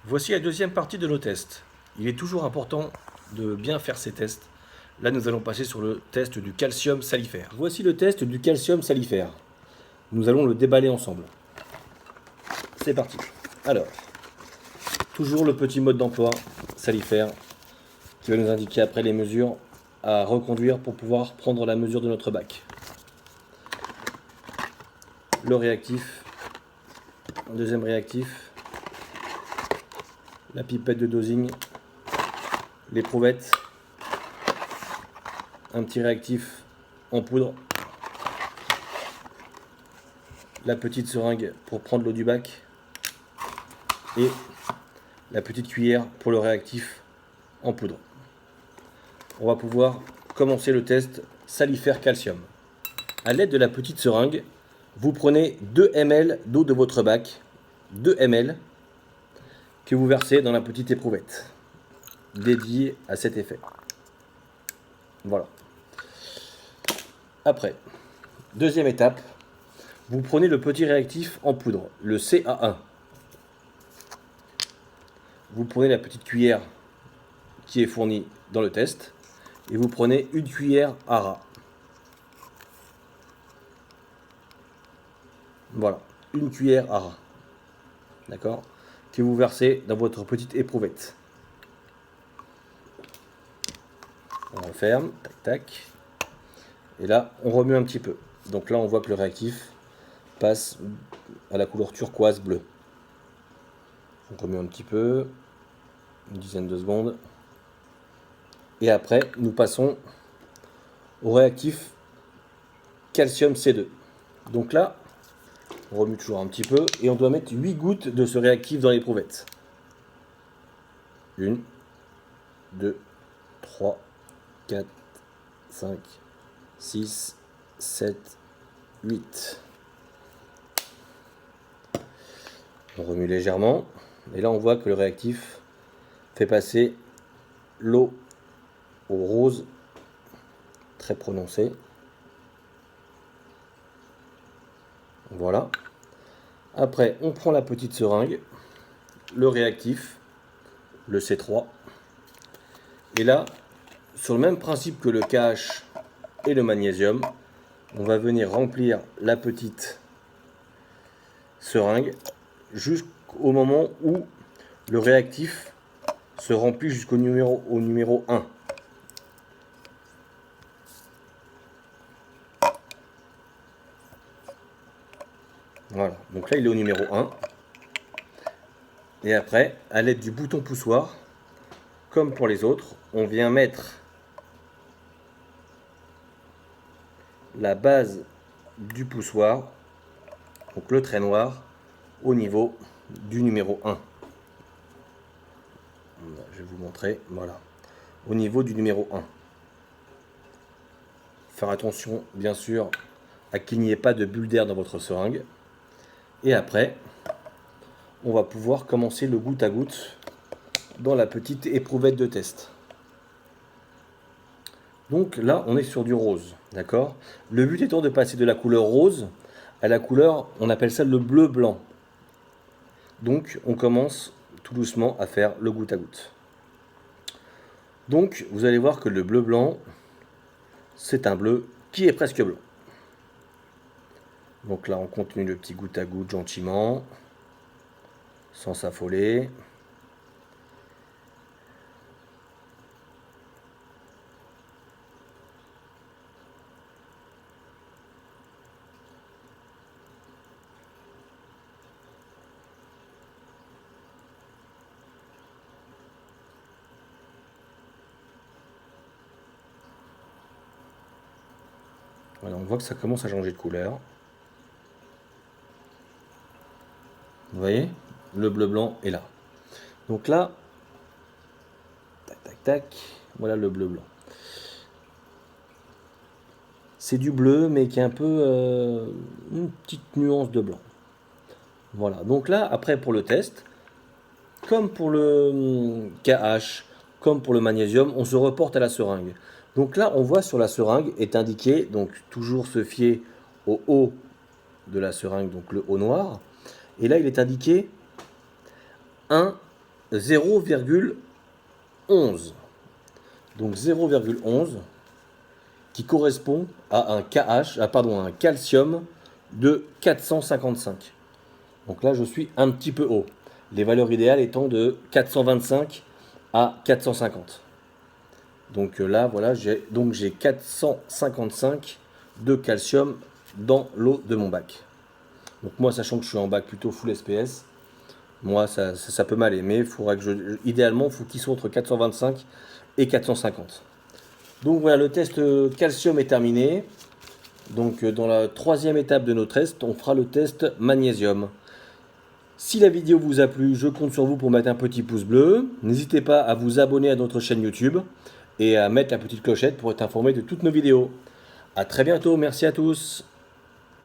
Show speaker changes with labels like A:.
A: Voici la deuxième partie de nos tests. Il est toujours important de bien faire ces tests. Là, nous allons passer sur le test du calcium salifère. Voici le test du calcium salifère. Nous allons le déballer ensemble. C'est parti. Alors, toujours le petit mode d'emploi salifère qui va nous indiquer après les mesures à reconduire pour pouvoir prendre la mesure de notre bac. Le réactif, un deuxième réactif, la pipette de dosing, l'éprouvette, un petit réactif en poudre, la petite seringue pour prendre l'eau du bac et la petite cuillère pour le réactif en poudre. On va pouvoir commencer le test salifère calcium. A l'aide de la petite seringue, vous prenez 2 ml d'eau de votre bac, 2 ml, que vous versez dans la petite éprouvette dédiée à cet effet. Voilà. Après, deuxième étape, vous prenez le petit réactif en poudre, le CA1. Vous prenez la petite cuillère qui est fournie dans le test et vous prenez une cuillère à ras. Voilà, une cuillère à ras. D'accord? Que vous versez dans votre petite éprouvette. On referme, tac tac. Et là, on remue un petit peu. Donc là, on voit que le réactif passe à la couleur turquoise bleue. On remue un petit peu, une dizaine de secondes. Et après, nous passons au réactif calcium C2. Donc là, on remue toujours un petit peu et on doit mettre 8 gouttes de ce réactif dans l'éprouvette. 1, 2, 3, 4, 5, 6, 7, 8. On remue légèrement. Et là, on voit que le réactif fait passer l'eau au rose très prononcé. Voilà. Après, on prend la petite seringue, le réactif, le C3. Et là, sur le même principe que le KH et le magnésium, on va venir remplir la petite seringue jusqu'au moment où le réactif se remplit jusqu'au numéro 1. Voilà, donc là il est au numéro 1. Et après, à l'aide du bouton poussoir, comme pour les autres, on vient mettre la base du poussoir, donc le trait noir, au niveau du numéro 1. Je vais vous montrer, voilà, au niveau du numéro 1. Faire attention, bien sûr, à qu'il n'y ait pas de bulle d'air dans votre seringue. Et après, on va pouvoir commencer le goutte à goutte dans la petite éprouvette de test. Donc là, on est sur du rose, d'accord? Le but étant de passer de la couleur rose à la couleur, on appelle ça le bleu-blanc. Donc, on commence tout doucement à faire le goutte à goutte. Donc, vous allez voir que le bleu-blanc, c'est un bleu qui est presque blanc. Donc là, on continue le petit goutte à goutte gentiment, sans s'affoler. Voilà, on voit que ça commence à changer de couleur. Vous voyez, le bleu-blanc est là. Donc là, tac, tac, tac, voilà le bleu-blanc. C'est du bleu, mais qui est un peu une petite nuance de blanc. Voilà, donc là, après pour le test, comme pour le KH, comme pour le magnésium, on se reporte à la seringue. Donc là, on voit sur la seringue est indiqué, donc toujours se fier au haut de la seringue, donc le haut noir. Et là, il est indiqué 1 0,11. Donc 0,11 qui correspond à un KH, un calcium de 455. Donc là, je suis un petit peu haut. Les valeurs idéales étant de 425 à 450. Donc là, voilà, j'ai 455 de calcium dans l'eau de mon bac. Donc moi, sachant que je suis en bac plutôt full SPS, moi, ça peut m'aller. Mais idéalement, il faut qu'il soit entre 425 et 450. Donc voilà, le test calcium est terminé. Donc dans la troisième étape de notre test, on fera le test magnésium. Si la vidéo vous a plu, je compte sur vous pour mettre un petit pouce bleu. N'hésitez pas à vous abonner à notre chaîne YouTube et à mettre la petite clochette pour être informé de toutes nos vidéos. A très bientôt, merci à tous.